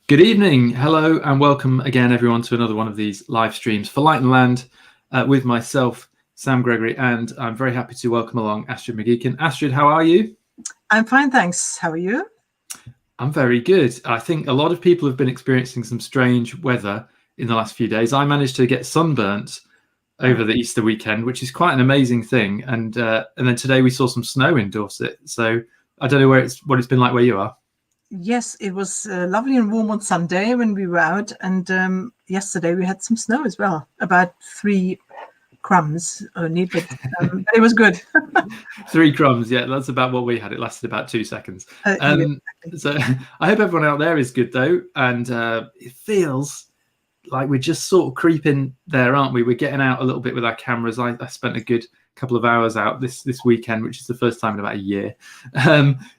Good evening, hello, and welcome again, everyone, to another one of these live streams for Light and Land with myself, Sam Gregory, and I'm very happy to welcome along Astrid McGechan. Astrid, how are you? I'm fine, thanks. How are you? I'm very good. I think a lot of people have been experiencing some strange weather in the last few days. I managed to get sunburnt over the Easter weekend, which is quite an amazing thing. And then today we saw some snow in Dorset. So I don't know what it's been like where you are. Yes, it was lovely and warm on Sunday when we were out, and yesterday we had some snow as well, about 3 crumbs only, but it was good. 3 crumbs, yeah, that's about what we had. It lasted about 2 seconds. So I hope everyone out there is good though, and it feels like we're just sort of creeping there, aren't we? We're getting out a little bit with our cameras. I spent a good couple of hours out this weekend, which is the first time in about a year.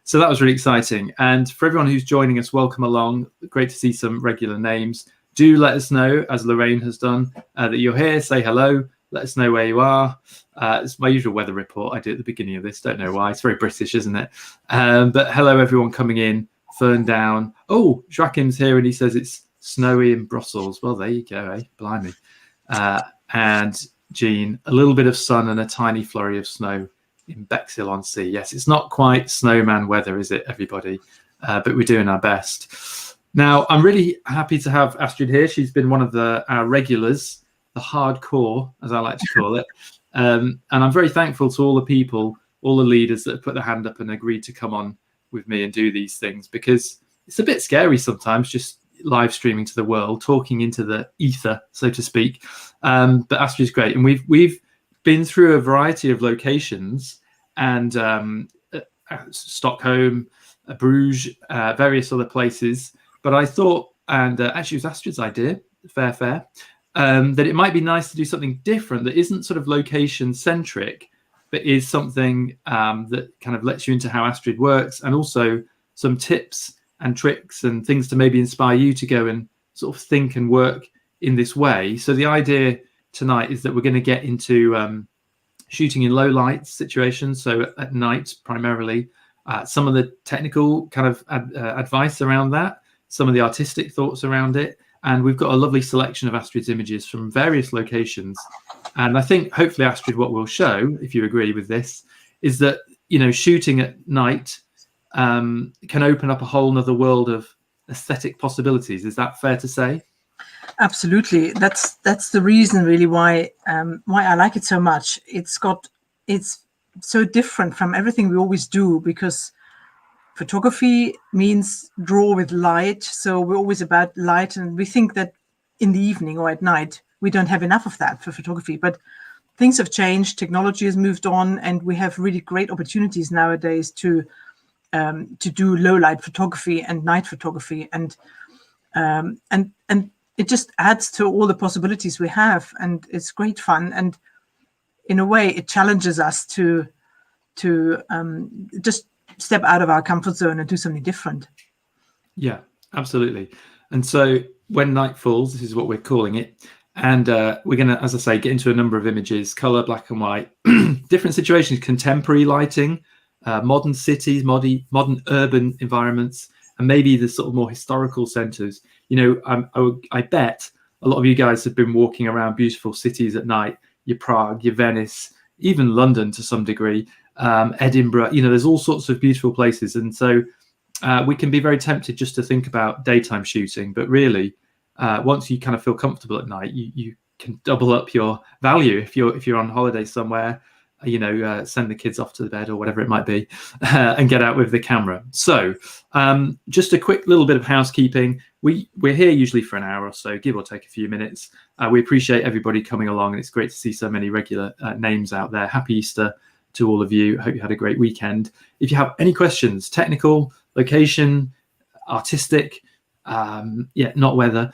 So that was really exciting. And for everyone who's joining us, welcome along. Great to see some regular names. Do let us know, as Lorraine has done, that you're here. Say hello. Let us know where you are. It's my usual weather report I do at the beginning of this. Don't know why. It's very British, isn't it? But hello, everyone coming in. Fern down. Oh, Joachim's here, and he says it's snowy in Brussels. Well, there you go, eh? Blimey. And Jean, a little bit of sun and a tiny flurry of snow in Bexhill-on-Sea. Yes, it's not quite snowman weather, is it, everybody? But we're doing our best. Now, I'm really happy to have Astrid here. She's been one of our regulars, the hardcore, as I like to call it. And I'm very thankful to all the people, all the leaders that have put their hand up and agreed to come on with me and do these things, because it's a bit scary sometimes just live streaming to the world, talking into the ether, so to speak. But Astrid's great, and we've been through a variety of locations, and Stockholm, Bruges, various other places. But I thought, and actually it was Astrid's idea, fair, that it might be nice to do something different that isn't sort of location centric, but is something that kind of lets you into how Astrid works, and also some tips and tricks and things to maybe inspire you to go and sort of think and work in this way. So the idea tonight is that we're going to get into shooting in low light situations, so at night primarily, some of the technical kind of advice around that, some of the artistic thoughts around it, and we've got a lovely selection of Astrid's images from various locations. And I think hopefully, Astrid, what we'll show, if you agree with this, is that, you know, shooting at night can open up a whole nother world of aesthetic possibilities. Is that fair to say? Absolutely. That's the reason really why I like it so much. It's so different from everything we always do, because photography means draw with light. So we're always about light, and we think that in the evening or at night we don't have enough of that for photography. But things have changed, technology has moved on, and we have really great opportunities nowadays to do low light photography and night photography, and it just adds to all the possibilities we have, and it's great fun. And in a way, it challenges us to just step out of our comfort zone and do something different. Yeah, absolutely. And so when night falls, this is what we're calling it. And we're going to, as I say, get into a number of images, color, black and white, different situations, contemporary lighting, modern cities, modern urban environments, and maybe the sort of more historical centers. You know, I bet a lot of you guys have been walking around beautiful cities at night, your Prague, your Venice, even London to some degree, Edinburgh. You know, there's all sorts of beautiful places. And so we can be very tempted just to think about daytime shooting. But really, once you kind of feel comfortable at night, you can double up your value if you're on holiday somewhere. You know, send the kids off to the bed or whatever it might be, and get out with the camera. So just a quick little bit of housekeeping. We're here usually for an hour or so, give or take a few minutes. We appreciate everybody coming along, and it's great to see so many regular names out there. Happy Easter to all of you. Hope you had a great weekend. If you have any questions, technical, location, artistic, not weather,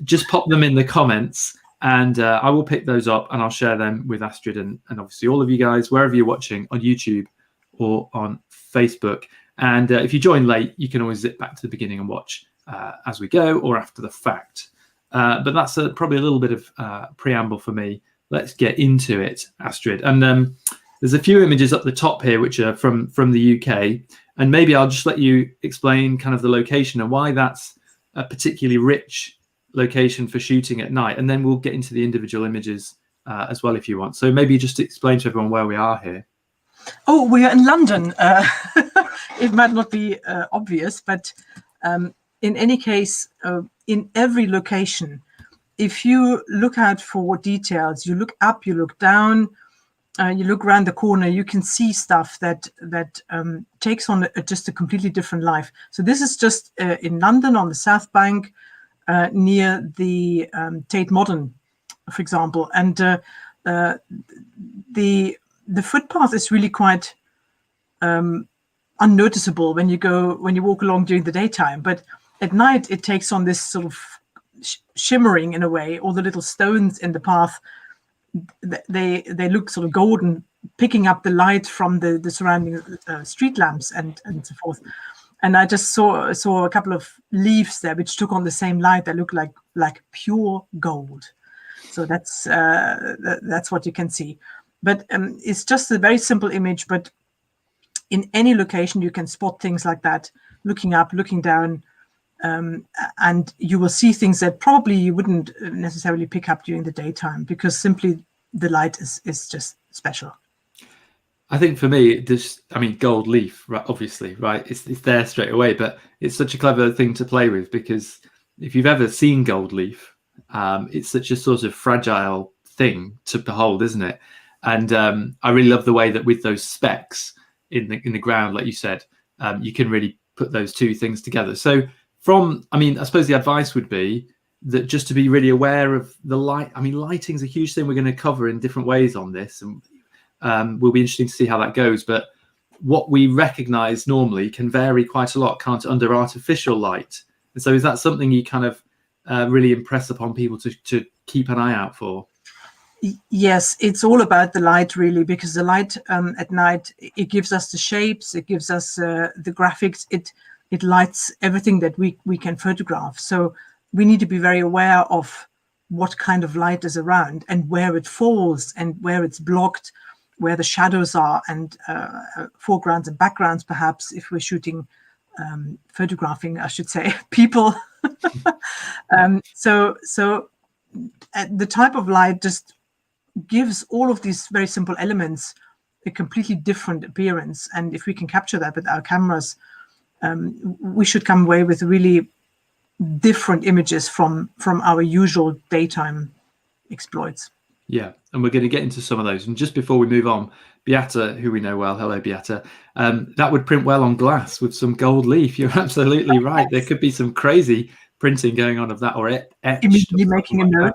just pop them in the comments. And I will pick those up and I'll share them with Astrid and obviously all of you guys, wherever you're watching, on YouTube or on Facebook. And if you join late, you can always zip back to the beginning and watch as we go or after the fact. But that's probably a little bit of preamble for me. Let's get into it, Astrid. And there's a few images up the top here which are from the UK. And maybe I'll just let you explain kind of the location and why that's a particularly rich location for shooting at night, and then we'll get into the individual images as well if you want. So maybe just explain to everyone where we are here. Oh, we are in London. It might not be obvious, but in any case, in every location, if you look out for details, you look up, you look down, you look around the corner, you can see stuff that takes on just a completely different life. So this is just in London on the South Bank, near the Tate Modern, for example, and the footpath is really quite unnoticeable when you walk along during the daytime, but at night it takes on this sort of shimmering in a way. All the little stones in the path, they look sort of golden, picking up the light from the surrounding street lamps and so forth. And I just saw a couple of leaves there which took on the same light. They look like pure gold. So that's what you can see. But it's just a very simple image. But in any location, you can spot things like that, looking up, looking down, and you will see things that probably you wouldn't necessarily pick up during the daytime, because simply the light is just special. I think for me, gold leaf, right? Obviously, right? It's there straight away, but it's such a clever thing to play with, because if you've ever seen gold leaf, it's such a sort of fragile thing to behold, isn't it? And I really love the way that with those specks in the ground, like you said, you can really put those two things together. So I suppose the advice would be that just to be really aware of the light. I mean, lighting's a huge thing we're going to cover in different ways on this, and will be interesting to see how that goes. But what we recognize normally can vary quite a lot, can't it, under artificial light? And so is that something you kind of really impress upon people to keep an eye out for? Yes, it's all about the light, really, because the light at night, it gives us the shapes, it gives us the graphics, it lights everything that we can photograph. So we need to be very aware of what kind of light is around and where it falls and where it's blocked, where the shadows are, and foregrounds and backgrounds, perhaps, if we're shooting, photographing, I should say, people. So the type of light just gives all of these very simple elements a completely different appearance. And if we can capture that with our cameras, we should come away with really different images from our usual daytime exploits. Yeah, and we're going to get into some of those. And just before we move on, Beata, who we know well, hello Beata, that would print well on glass with some gold leaf. You're absolutely right. There could be some crazy printing going on of that, or etched. Immediately making a note.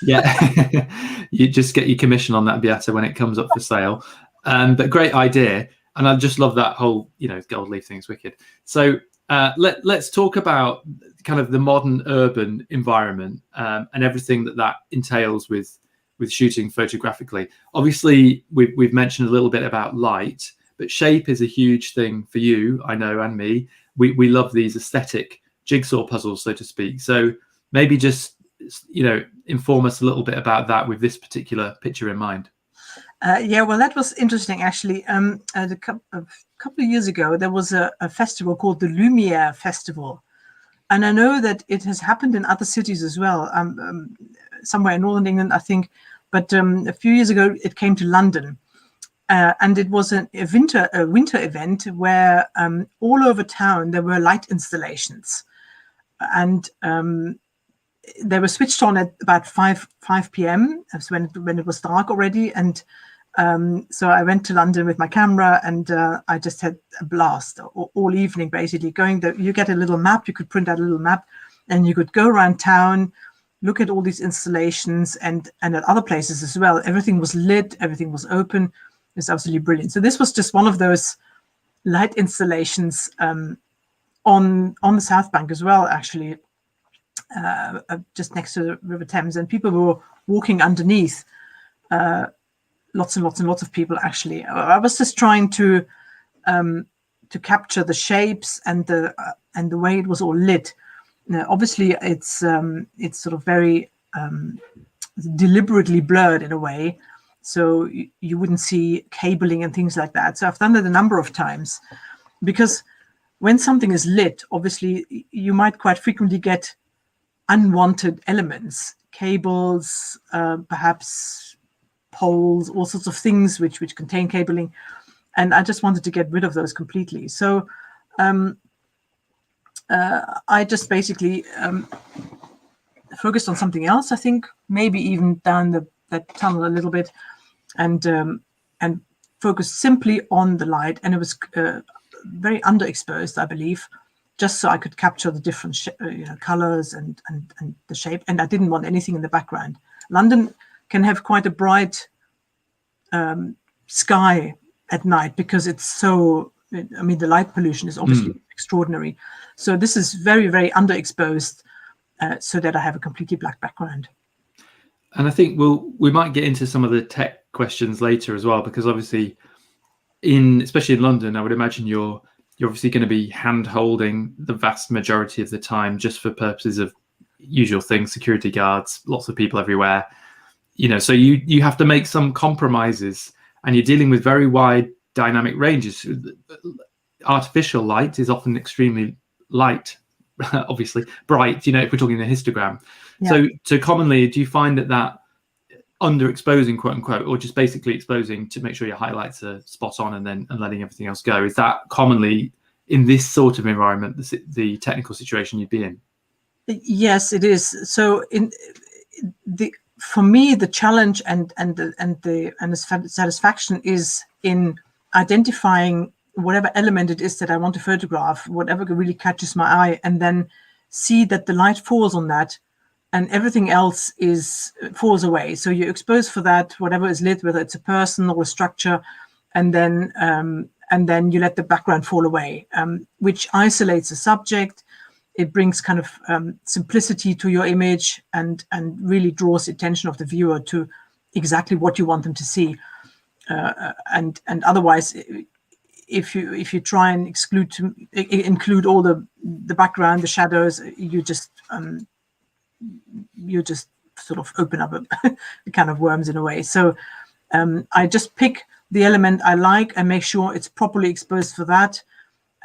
Yeah, you just get your commission on that, Beata, when it comes up for sale. But great idea, and I just love that whole gold leaf thing. Is wicked. So let's talk about kind of the modern urban environment and everything that entails with shooting photographically. Obviously, we've mentioned a little bit about light, but shape is a huge thing for you, I know, and me. We love these aesthetic jigsaw puzzles, so to speak. So maybe just inform us a little bit about that with this particular picture in mind. Yeah, well, that was interesting, actually. A couple of years ago, there was a festival called the Lumiere Festival. And I know that it has happened in other cities as well, somewhere in Northern England, I think. But a few years ago, it came to London. And it was a winter event where all over town, there were light installations. And they were switched on at about 5 p.m. That's when it was dark already. And so I went to London with my camera, and I just had a blast all evening, basically going there. You get a little map, you could print out a little map, and you could go around town, look at all these installations, and at other places as well. Everything was lit, everything was open. It was absolutely brilliant. So this was just one of those light installations on the South Bank as well, actually, just next to the River Thames, and people were walking underneath. Lots and lots and lots of people, actually. I was just trying to capture the shapes and the way it was all lit. Now, obviously, it's sort of very deliberately blurred in a way, so you wouldn't see cabling and things like that. So I've done that a number of times, because when something is lit, obviously you might quite frequently get unwanted elements, cables, perhaps poles, all sorts of things which contain cabling. And I just wanted to get rid of those completely. So I just basically focused on something else, I think, maybe even down that tunnel a little bit, and focused simply on the light. And it was very underexposed, I believe, just so I could capture the different colors and the shape. And I didn't want anything in the background. London can have quite a bright sky at night because it's so, I mean, the light pollution is obviously extraordinary. So this is very, very underexposed, so that I have a completely black background. And I think we might get into some of the tech questions later as well, because obviously especially in London, I would imagine you're obviously going to be hand holding the vast majority of the time, just for purposes of usual things, security guards, lots of people everywhere, so you have to make some compromises, and you're dealing with very wide dynamic ranges. Artificial light is often extremely light, obviously bright, if we're talking a histogram. Yeah. So commonly, do you find that underexposing, quote unquote, or just basically exposing to make sure your highlights are spot on and letting everything else go, is that commonly in this sort of environment the technical situation you'd be in? Yes, it is. So for me, the challenge and the satisfaction is in identifying whatever element it is that I want to photograph, whatever really catches my eye, and then see that the light falls on that and everything else falls away. So you expose for that, whatever is lit, whether it's a person or a structure, and then you let the background fall away, which isolates the subject. It brings kind of simplicity to your image and really draws the attention of the viewer to exactly what you want them to see. And otherwise, if you try and include all the background, the shadows, you just sort of open up a can of worms in a way. So I just pick the element I like and make sure it's properly exposed for that,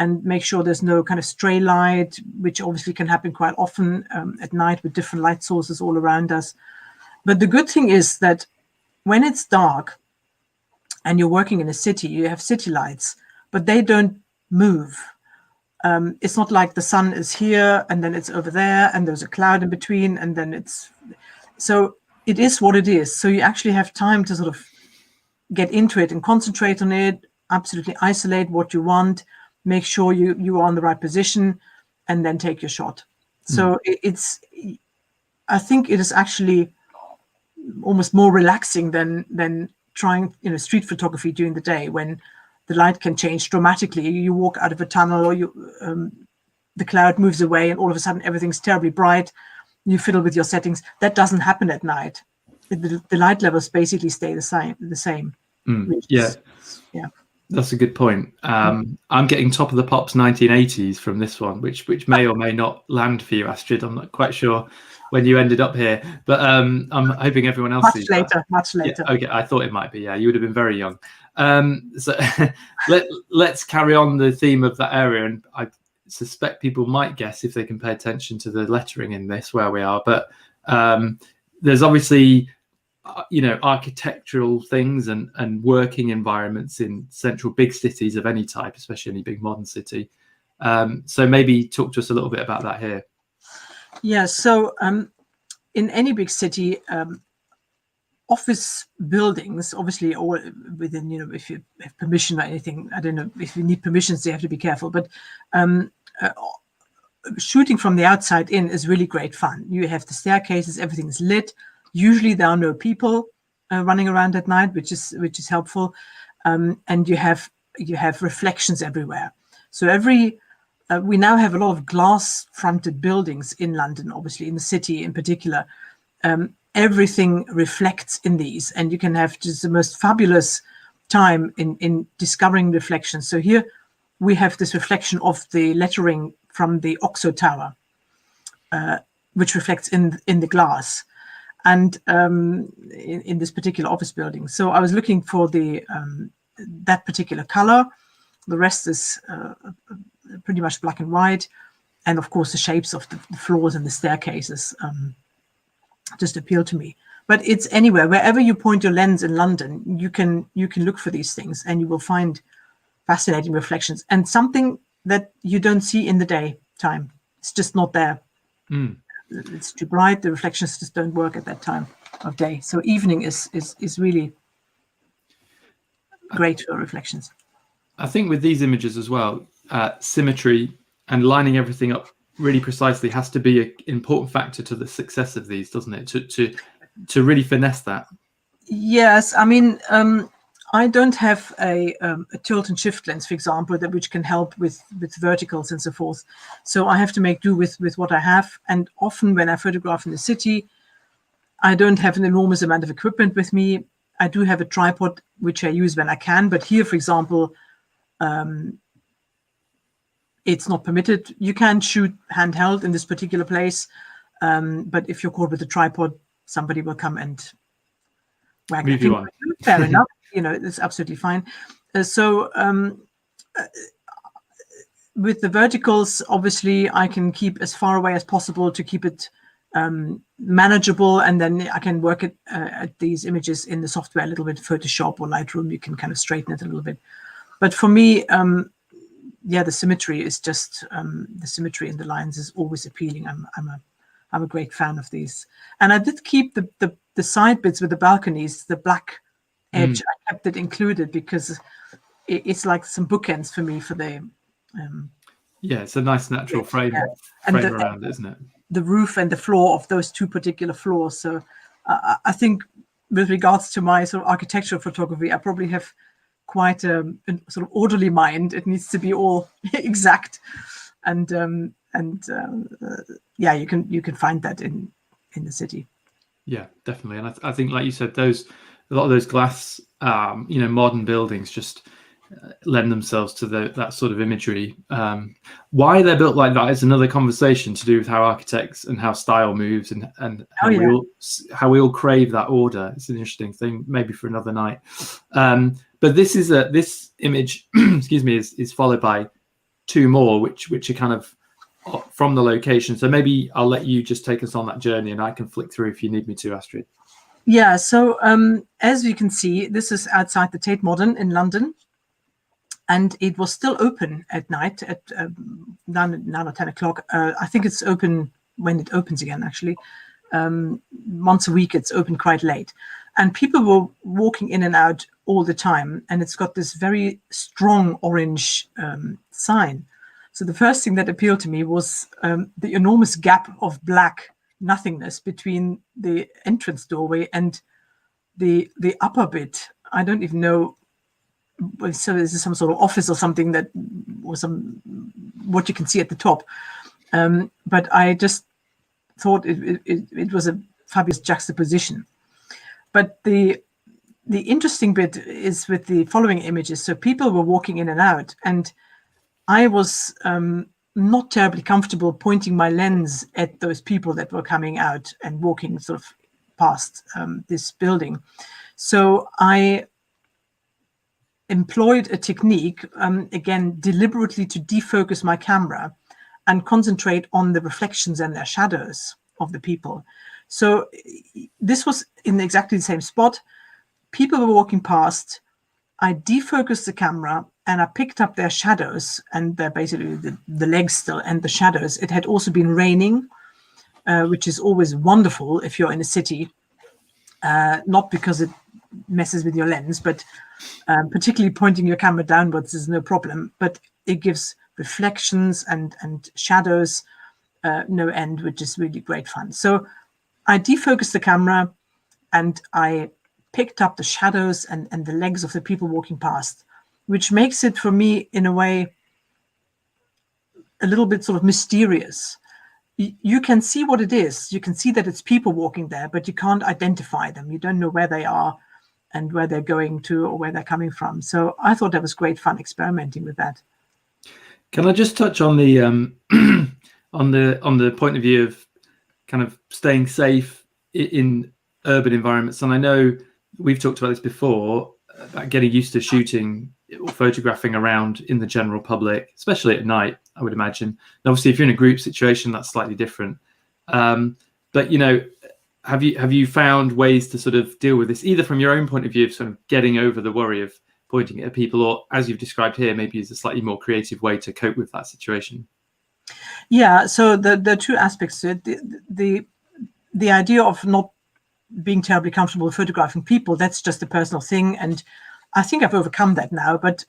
and make sure there's no kind of stray light, which obviously can happen quite often at night with different light sources all around us. But the good thing is that when it's dark and you're working in a city, you have city lights, but they don't move. It's not like the sun is here and then it's over there and there's a cloud in between and then so it is what it is. So you actually have time to sort of get into it and concentrate on it, absolutely isolate what you want, make sure you are in the right position, and then take your shot. So I think it is actually almost more relaxing than trying street photography during the day, when the light can change dramatically. You walk out of a tunnel, or the cloud moves away, and all of a sudden everything's terribly bright. You fiddle with your settings. That doesn't happen at night. The light levels basically stay the same. Yeah. That's a good point. I'm getting top of the pops 1980s from this one, which may or may not land for you, Astrid. I'm not quite sure when you ended up here, but I'm hoping everyone else sees that. Much later. Yeah, okay, I thought it might be. Yeah, you would have been very young. So let's carry on the theme of that area, and I suspect people might guess if they can pay attention to the lettering in this where we are. But there's obviously architectural things and working environments in central big cities of any type, especially any big modern city. So maybe talk to us a little bit about that here. Yeah, so in any big city, office buildings, obviously, or within, if you have permission or anything, I don't know, if you need permissions, you have to be careful. But shooting from the outside in is really great fun. You have the staircases, everything is lit. Usually there are no people running around at night, which is helpful, and you have reflections everywhere. So we now have a lot of glass-fronted buildings in London, obviously in the city in particular. Everything reflects in these, and you can have just the most fabulous time in discovering reflections. So here we have this reflection of the lettering from the Oxo Tower, which reflects in the glass. And in this particular office building. So I was looking for that particular color. The rest is pretty much black and white. And of course, the shapes of the floors and the staircases just appeal to me. But it's anywhere, wherever you point your lens in London, you can look for these things and you will find fascinating reflections, and something that you don't see in the daytime. It's just not there. It's too bright. The reflections just don't work at that time of day. So evening is really great for reflections. I think with these images as well, symmetry and lining everything up really precisely has to be an important factor to the success of these, doesn't it? To really finesse that. Yes, I mean, I don't have a tilt and shift lens, for example, which can help with verticals and so forth. So I have to make do with what I have. And often when I photograph in the city, I don't have an enormous amount of equipment with me. I do have a tripod, which I use when I can. But here, for example, it's not permitted. You can shoot handheld in this particular place. But if you're caught with a tripod, somebody will come and wag their finger. Fair enough. It's absolutely fine. With the verticals, obviously, I can keep as far away as possible to keep it manageable, and then I can work at these images in the software a little bit. Photoshop or Lightroom, you can kind of straighten it a little bit. But for me, the symmetry is just the symmetry in the lines is always appealing. I'm a great fan of these, and I did keep the side bits with the balconies, the black edge. I kept it included because it's like some bookends for me for the it's a nice natural frame around it, isn't it? The roof and the floor of those two particular floors. So I think with regards to my sort of architectural photography, I probably have quite a sort of orderly mind. It needs to be all exact, and you can find that in the city. Yeah, definitely. And I think, like you said, a lot of those glass, modern buildings just lend themselves to that sort of imagery. Why they're built like that is another conversation to do with how architects and how style moves and how we all crave that order. It's an interesting thing, maybe for another night. But this image, excuse me, is followed by two more, which are kind of from the location. So maybe I'll let you just take us on that journey, and I can flick through if you need me to, Astrid. Yeah. So as you can see, this is outside the Tate Modern in London. And it was still open at night at 9 or 10 o'clock. I think it's open when it opens again, actually. Once a week, it's open quite late. And people were walking in and out all the time. And it's got this very strong orange sign. So the first thing that appealed to me was the enormous gap of black nothingness between the entrance doorway and the upper bit. I don't even know. So this is some sort of office or something that was what you can see at the top. But I just thought it was a fabulous juxtaposition. But the interesting bit is with the following images. So people were walking in and out, and I was not terribly comfortable pointing my lens at those people that were coming out and walking sort of past this building. So I employed a technique, again, deliberately to defocus my camera and concentrate on the reflections and their shadows of the people. So this was in exactly the same spot. People were walking past. I defocused the camera and I picked up their shadows, and they're basically the legs still and the shadows. It had also been raining, which is always wonderful if you're in a city, not because it messes with your lens, but particularly pointing your camera downwards is no problem, but it gives reflections and shadows no end, which is really great fun. So I defocused the camera and I picked up the shadows and the legs of the people walking past, which makes it for me in a way a little bit sort of mysterious. You can see what it is. You can see that it's people walking there, but you can't identify them. You don't know where they are and where they're going to or where they're coming from. So I thought that was great fun experimenting with that. Can I just touch on the on the point of view of kind of staying safe in urban environments? And I know we've talked about this before, about getting used to shooting or photographing around in the general public, especially at night, I would imagine. And obviously, if you're in a group situation, that's slightly different. But have you found ways to sort of deal with this, either from your own point of view of sort of getting over the worry of pointing it at people, or as you've described here, maybe use a slightly more creative way to cope with that situation? Yeah, so the two aspects to it, the idea of not being terribly comfortable with photographing people, that's just a personal thing, and I think I've overcome that now. But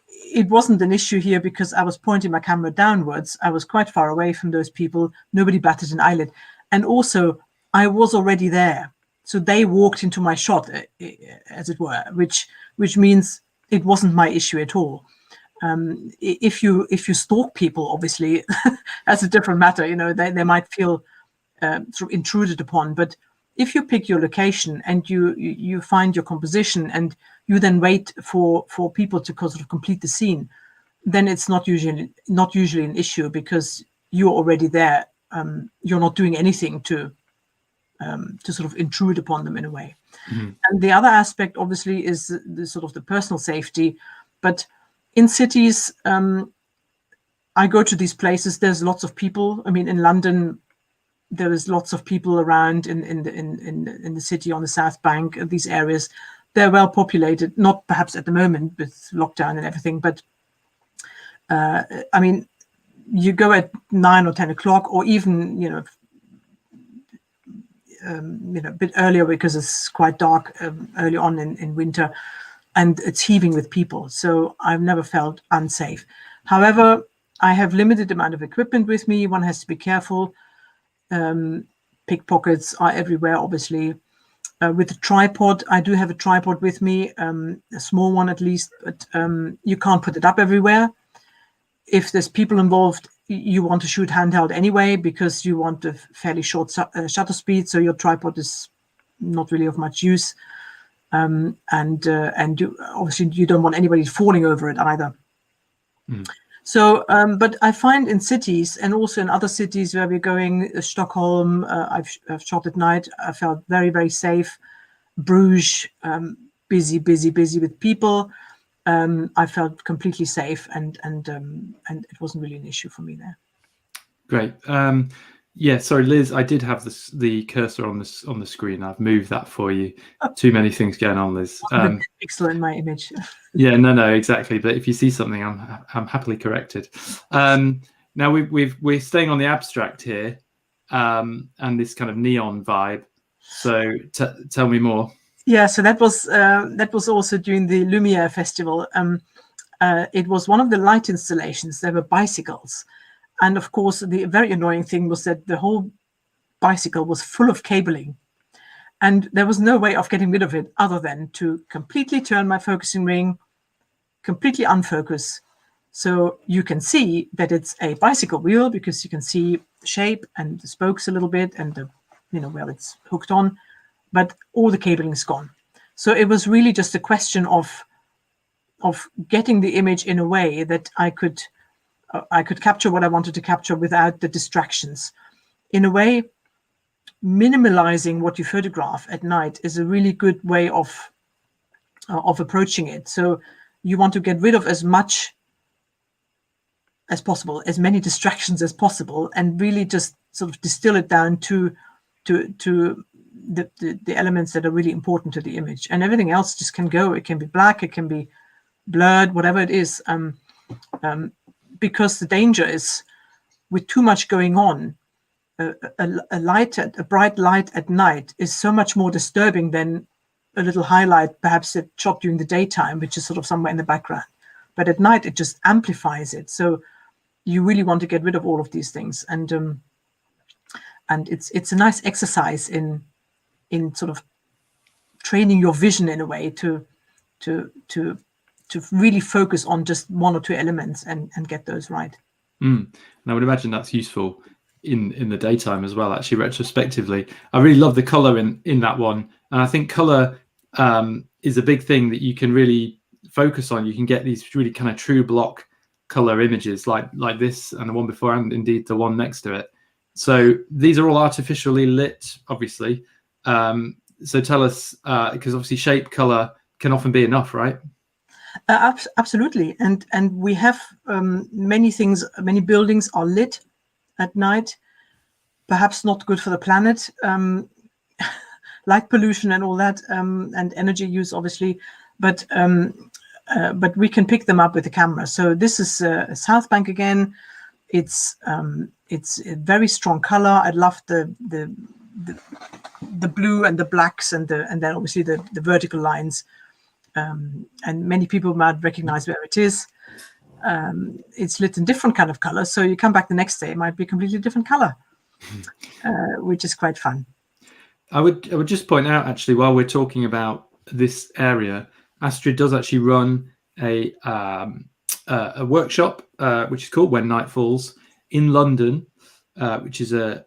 it wasn't an issue here because I was pointing my camera downwards. I was quite far away from those people. Nobody batted an eyelid, and also I was already there, so they walked into my shot, as it were, which means it wasn't my issue at all. If you stalk people, obviously, that's a different matter. They might feel sort of intruded upon. But if you pick your location and you find your composition and you then wait for people to sort of complete the scene, then it's not usually an issue because you're already there. You're not doing anything to sort of intrude upon them in a way. Mm-hmm. And the other aspect, obviously, is the sort of the personal safety. But in cities, I go to these places. There's lots of people. I mean, in London, there is lots of people around in the city on the South Bank. These areas, they're well populated. Not perhaps at the moment with lockdown and everything, but I mean, you go at 9 or 10 o'clock, or even a bit earlier because it's quite dark early on in winter, and it's heaving with people. So I've never felt unsafe. However, I have limited amount of equipment with me. One has to be careful. Pickpockets are everywhere, obviously. With the tripod, I do have a tripod with me, a small one at least, but you can't put it up everywhere. If there's people involved, you want to shoot handheld anyway because you want a fairly short shutter speed, so your tripod is not really of much use. And obviously you don't want anybody falling over it either. Mm. So, but I find in cities and also in other cities where we're going, Stockholm, I've shot at night. I felt very, very safe. Bruges, busy with people. I felt completely safe, and it wasn't really an issue for me there. Great. Yeah, sorry, Liz, I did have the cursor on the screen. I've moved that for you. Too many things going on, Liz. Pixel in my image. Yeah, no, exactly. But if you see something, I'm happily corrected. Now we're staying on the abstract here, and this kind of neon vibe. So tell me more. Yeah, so that was also during the Lumiere Festival. It was one of the light installations. There were bicycles. And of course, the very annoying thing was that the whole bicycle was full of cabling. And there was no way of getting rid of it other than to completely turn my focusing ring, completely unfocus. So you can see that it's a bicycle wheel because you can see the shape and the spokes a little bit and where it's hooked on, but all the cabling is gone. So it was really just a question of getting the image in a way that I could capture what I wanted to capture without the distractions. In a way, minimalizing what you photograph at night is a really good way of approaching it. So you want to get rid of as much as possible, as many distractions as possible, and really just sort of distill it down to the elements that are really important to the image. And everything else just can go. It can be black, it can be blurred, whatever it is. Because the danger is with too much going on, a bright light at night is so much more disturbing than a little highlight, perhaps it shot during the daytime, which is sort of somewhere in the background. But at night, it just amplifies it. So you really want to get rid of all of these things. And it's a nice exercise in sort of training your vision in a way to really focus on just one or two elements and get those right. And I would imagine that's useful in the daytime as well, actually, retrospectively. I really love the color in that one. And I think color is a big thing that you can really focus on. You can get these really kind of true block color images like this and the one before, and indeed the one next to it. So these are all artificially lit, obviously. So tell us, because obviously shape color can often be enough, right? Absolutely, and we have many things. Many buildings are lit at night. Perhaps not good for the planet, light pollution and all that, and energy use, obviously. But we can pick them up with the camera. So this is South Bank again. It's a very strong color. I love the blue and the blacks and then obviously the vertical lines. And many people might recognize where it is. It's lit in different kind of colors. So you come back the next day, it might be a completely different color, which is quite fun. I would just point out, actually, while we're talking about this area, Astrid does actually run a workshop, which is called When Night Falls, in London, which is a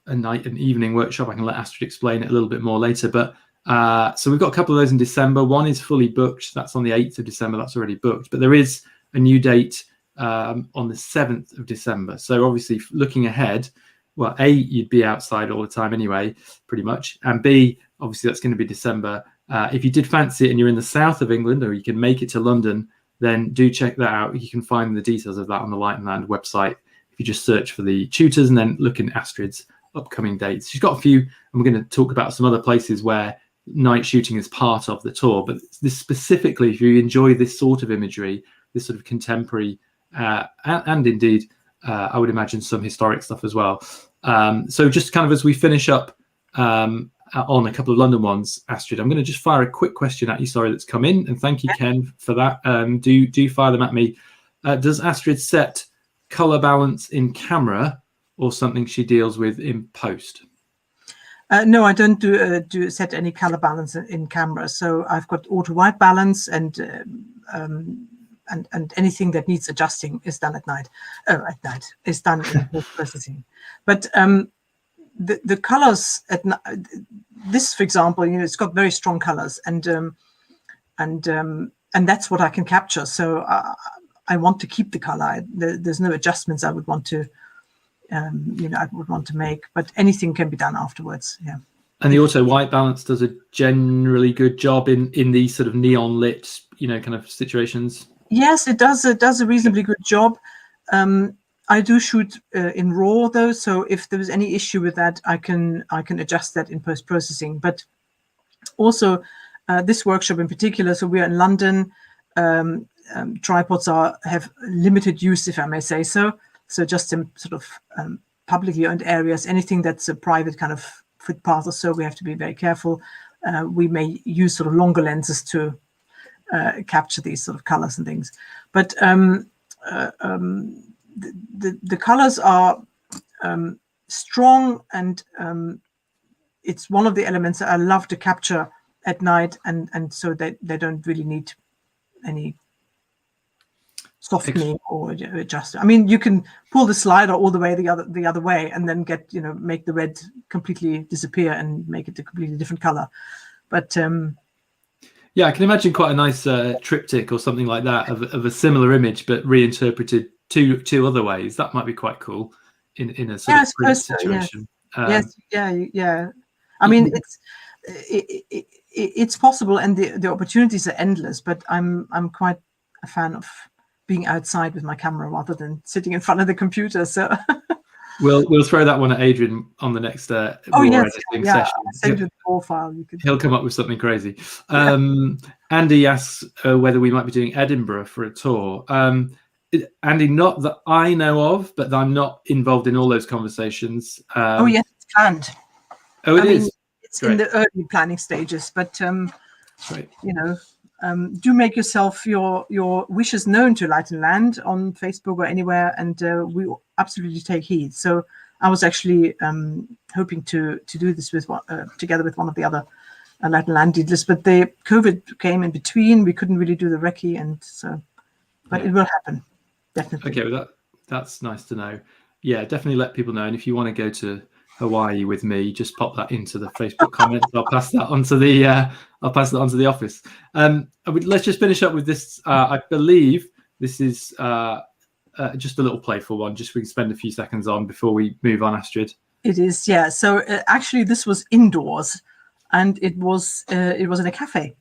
night and evening workshop. I can let Astrid explain it a little bit more later. But so we've got a couple of those in December. One is fully booked. That's on the 8th of December. That's already booked. But there is a new date on the 7th of December. So obviously looking ahead, well, A, you'd be outside all the time anyway, pretty much. And B, obviously that's going to be December. If you did fancy it and you're in the south of England, or you can make it to London, then do check that out. You can find the details of that on the Light and Land website. If you just search for the tutors and then look in Astrid's upcoming dates. She's got a few, and we're going to talk about some other places where night shooting is part of the tour. But this specifically, if you enjoy this sort of imagery, this sort of contemporary, and indeed, I would imagine some historic stuff as well. So just kind of as we finish up on a couple of London ones, Astrid, I'm going to just fire a quick question at you. Sorry, that's come in, and thank you, Ken, for that. Do fire them at me. Does Astrid set color balance in camera, or something she deals with in post? No, I don't do set any color balance in camera. So I've got auto white balance, and anything that needs adjusting is done at night. At night is done in post processing. But the colors at this, for example, it's got very strong colors, and that's what I can capture. So I want to keep the color. There's no adjustments I would want to, I would want to make. But anything can be done afterwards. Yeah. And the auto white balance does a generally good job in these sort of neon lit, kind of situations. Yes, it does. It does a reasonably good job. I do shoot in RAW though, so if there was any issue with that, I can adjust that in post processing. But also this workshop in particular, so we are in London. Tripods have limited use, if I may say so. So just in sort of publicly owned areas, anything that's a private kind of footpath or so, we have to be very careful. We may use sort of longer lenses to capture these sort of colors and things. But the colors are strong, and it's one of the elements that I love to capture at night, and so they don't really need any softening or adjust. I mean, you can pull the slider all the way the other way, and then get make the red completely disappear and make it a completely different color. But yeah, I can imagine quite a nice triptych or something like that of a similar image, but reinterpreted two other ways. That might be quite cool in a sort of print situation. Yes, yeah. I mean, it's possible, and the opportunities are endless. But I'm quite a fan of being outside with my camera rather than sitting in front of the computer. So we'll throw that one at Adrian on the next editing session. Send you the raw file. He'll come up with something crazy. Andy asks whether we might be doing Edinburgh for a tour. Andy, not that I know of, but I'm not involved in all those conversations. Oh yes, it's planned. Oh, it is. It's in the early planning stages, but Great. Do make yourself your wishes known to Light and Land on Facebook or anywhere, and we absolutely take heed. So I was actually hoping to do this with together with one of the other Light and Land dealers, but the COVID came in between. We couldn't really do the recce, and so, but it will happen, definitely. Okay, well that's nice to know. Yeah, definitely let people know. And if you want to go to Hawaii with me, just pop that into the Facebook comments. I'll pass that onto the office. Let's just finish up with this. I believe this is just a little playful one, just we can spend a few seconds on before we move on, Astrid. It is, yeah. So actually, this was indoors, and it was in a cafe.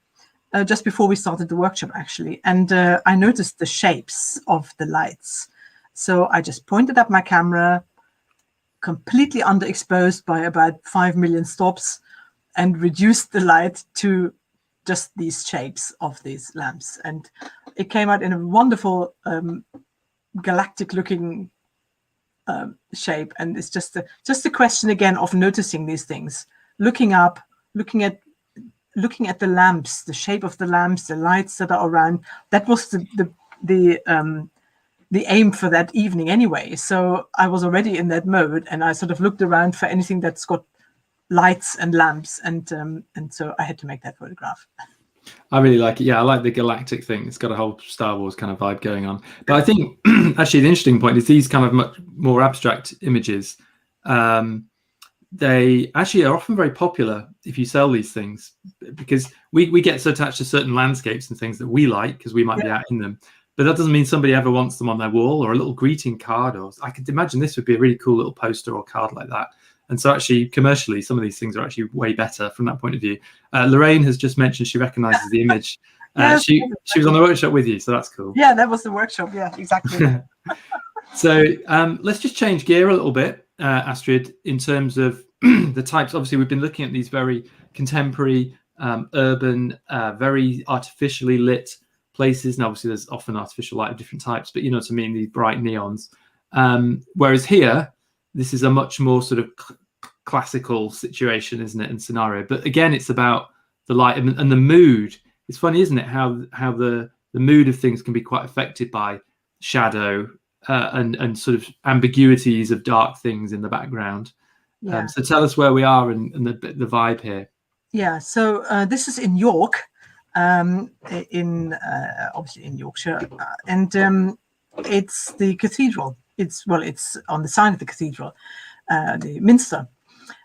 just before we started the workshop, actually. And I noticed the shapes of the lights. So I just pointed up my camera, completely underexposed by about 5 million stops, and reduced the light to just these shapes of these lamps. And it came out in a wonderful galactic-looking shape. And it's just a question again of noticing these things, looking up, looking at the lamps, the shape of the lamps, the lights that are around. That was the aim for that evening anyway. So I was already in that mode, and I sort of looked around for anything that's got lights and lamps, and so I had to make that photograph. I really like it. Yeah, I like the galactic thing. It's got a whole Star Wars kind of vibe going on. But I think actually the interesting point is these kind of much more abstract images. They actually are often very popular if you sell these things, because we get so attached to certain landscapes and things that we like because we might be out in them. But that doesn't mean somebody ever wants them on their wall or a little greeting card. Or I could imagine this would be a really cool little poster or card like that. And so actually, commercially, some of these things are actually way better from that point of view. Lorraine has just mentioned she recognises the image. She was on the workshop with you, so that's cool. Yeah, that was the workshop. Yeah, exactly. So let's just change gear a little bit, Astrid, in terms of the types. Obviously, we've been looking at these very contemporary, urban, very artificially lit places. And obviously, there's often artificial light of different types, but you know what I mean, these bright neons. Whereas here, this is a much more sort of classical situation, isn't it, and scenario. But again, it's about the light and the mood. It's funny, isn't it, how the mood of things can be quite affected by shadow and sort of ambiguities of dark things in the background. Yeah. So tell us where we are and the vibe here. Yeah, so this is in York, obviously in Yorkshire, and it's the cathedral. It's on the side of the cathedral, the Minster.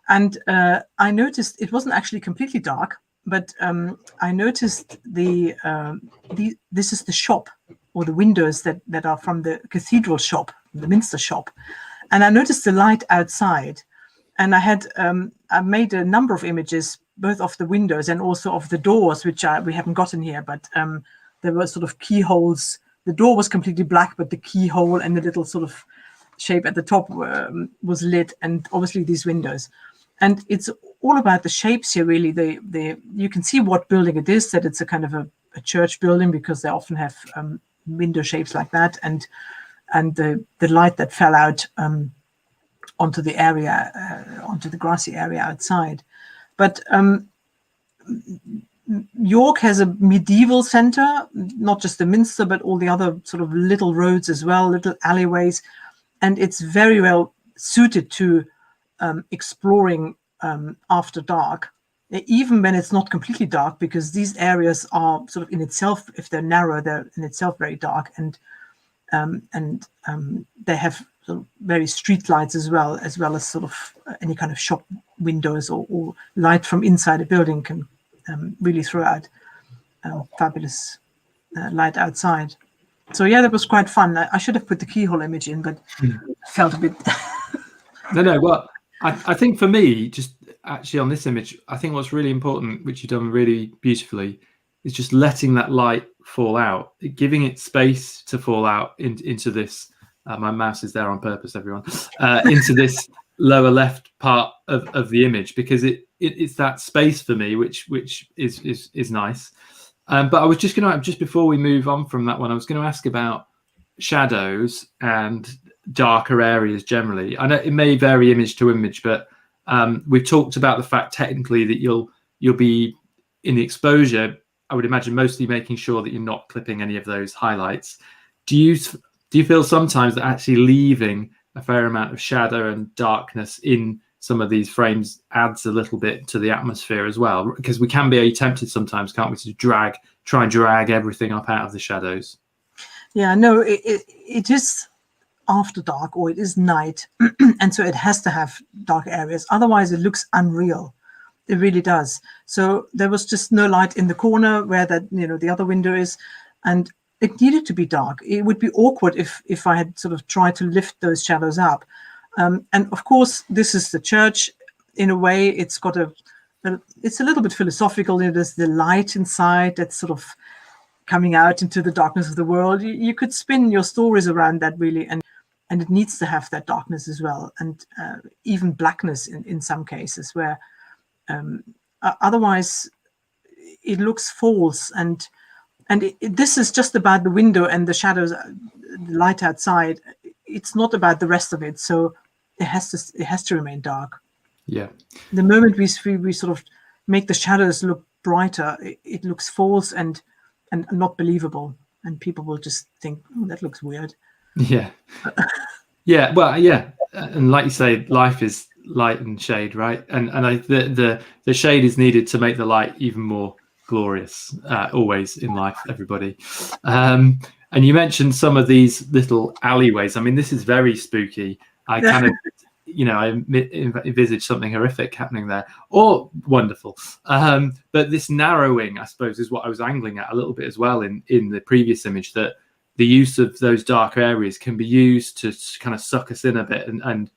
And I noticed it wasn't actually completely dark, but I noticed this is the shop, or the windows that are from the cathedral shop, the Minster shop. And I noticed the light outside. And I made a number of images, both of the windows and also of the doors, which we haven't gotten here, but there were sort of keyholes. The door was completely black, but the keyhole and the little sort of shape at the top was lit, and obviously these windows. And it's all about the shapes here, really. You can see what building it is, that it's a kind of a church building, because they often have window shapes like that, and the light that fell out onto the area, onto the grassy area outside. But York has a medieval centre, not just the Minster, but all the other sort of little roads as well, little alleyways. And it's very well suited to exploring after dark, even when it's not completely dark, because these areas are sort of in itself, if they're narrow, they're in itself very dark. And they have sort of various street lights as well as sort of any kind of shop windows or light from inside a building can really throw out fabulous light outside. So yeah, that was quite fun. I should have put the keyhole image in, but felt a bit. No. Well, I think for me, just actually on this image, I think what's really important, which you've done really beautifully, is just letting that light fall out, giving it space to fall out into this. My mouse is there on purpose, everyone. Into this lower left part of the image, because it's that space for me, which is nice. But I was just before we move on from that one, I was going to ask about shadows and darker areas generally. I know it may vary image to image, but we've talked about the fact technically that you'll be in the exposure, I would imagine, mostly making sure that you're not clipping any of those highlights. Do you feel sometimes that actually leaving a fair amount of shadow and darkness in some of these frames adds a little bit to the atmosphere as well? Because we can be tempted sometimes, can't we, to try and drag everything up out of the shadows? Yeah, no, it is after dark, or it is night, and so it has to have dark areas. Otherwise, it looks unreal. It really does. So there was just no light in the corner where the other window is, and it needed to be dark. It would be awkward if I had sort of tried to lift those shadows up. And of course, this is the church. In a way, it's got a it's a little bit philosophical. There's the light inside that's sort of coming out into the darkness of the world. You could spin your stories around that, really, and it needs to have that darkness as well, and even blackness in some cases, where otherwise it looks false. And this is just about the window and the shadows, the light outside. It's not about the rest of it, so it has to remain dark. Yeah. The moment we sort of make the shadows look brighter, it looks false and not believable, and people will just think, oh, that looks weird. Yeah. Yeah. Well, yeah. And like you say, life is light and shade, right? And the shade is needed to make the light even more glorious, always in life, everybody. And you mentioned some of these little alleyways. I mean, this is very spooky. I kind of, I envisage something horrific happening there, or wonderful. But this narrowing, I suppose, is what I was angling at a little bit as well in the previous image, that the use of those dark areas can be used to kind of suck us in a bit and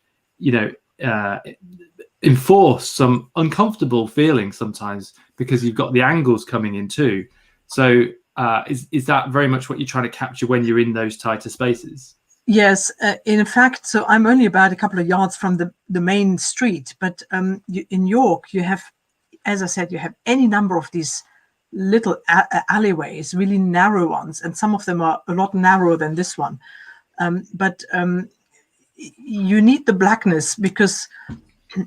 enforce some uncomfortable feelings sometimes, because you've got the angles coming in too. So is that very much what you're trying to capture when you're in those tighter spaces? Yes, in fact, so I'm only about a couple of yards from the main street, but in York, you have, as I said, you have any number of these little alleyways, really narrow ones, and some of them are a lot narrower than this one. But you need the blackness, because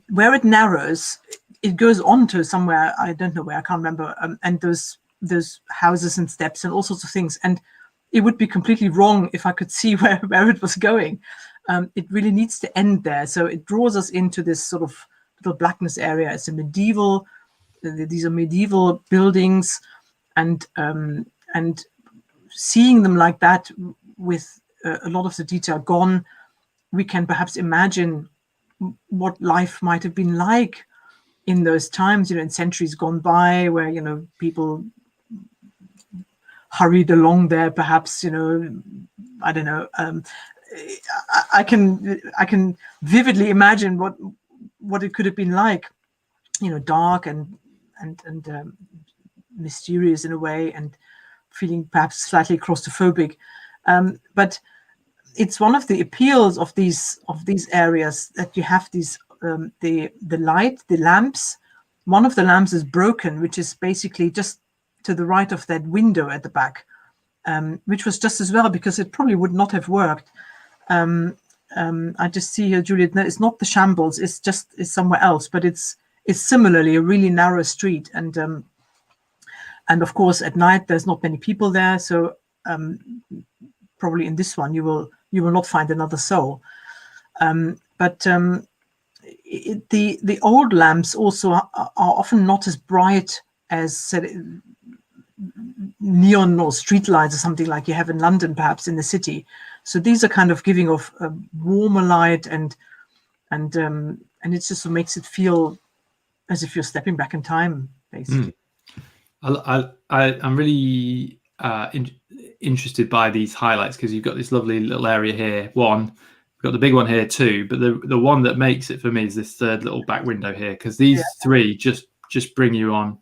where it narrows, it goes on to somewhere, I don't know where, I can't remember, and there's houses and steps and all sorts of things, and it would be completely wrong if I could see where it was going. It really needs to end there. So it draws us into this sort of little blackness area. It's a medieval, these are medieval buildings, and seeing them like that with a lot of the detail gone, we can perhaps imagine what life might have been like in those times, in centuries gone by, where, people hurried along there, perhaps, I don't know. I can vividly imagine what it could have been like, dark and mysterious in a way, and feeling perhaps slightly claustrophobic. But it's one of the appeals of these areas that you have these the light, the lamps. One of the lamps is broken, which is basically just to the right of that window at the back, which was just as well, because it probably would not have worked. I just see here, Juliet, no, it's not the shambles, it's somewhere else, but it's similarly a really narrow street, and of course at night there's not many people there, so probably in this one you will not find another soul. But the old lamps also are often not as bright as, said, neon or street lights or something like you have in London, perhaps in the city. So these are kind of giving off a warmer light, and it just makes it feel as if you're stepping back in time, basically. I'm really interested by these highlights, because you've got this lovely little area here. We've got the big one here too, but the one that makes it for me is this third little back window here, because these three just bring you on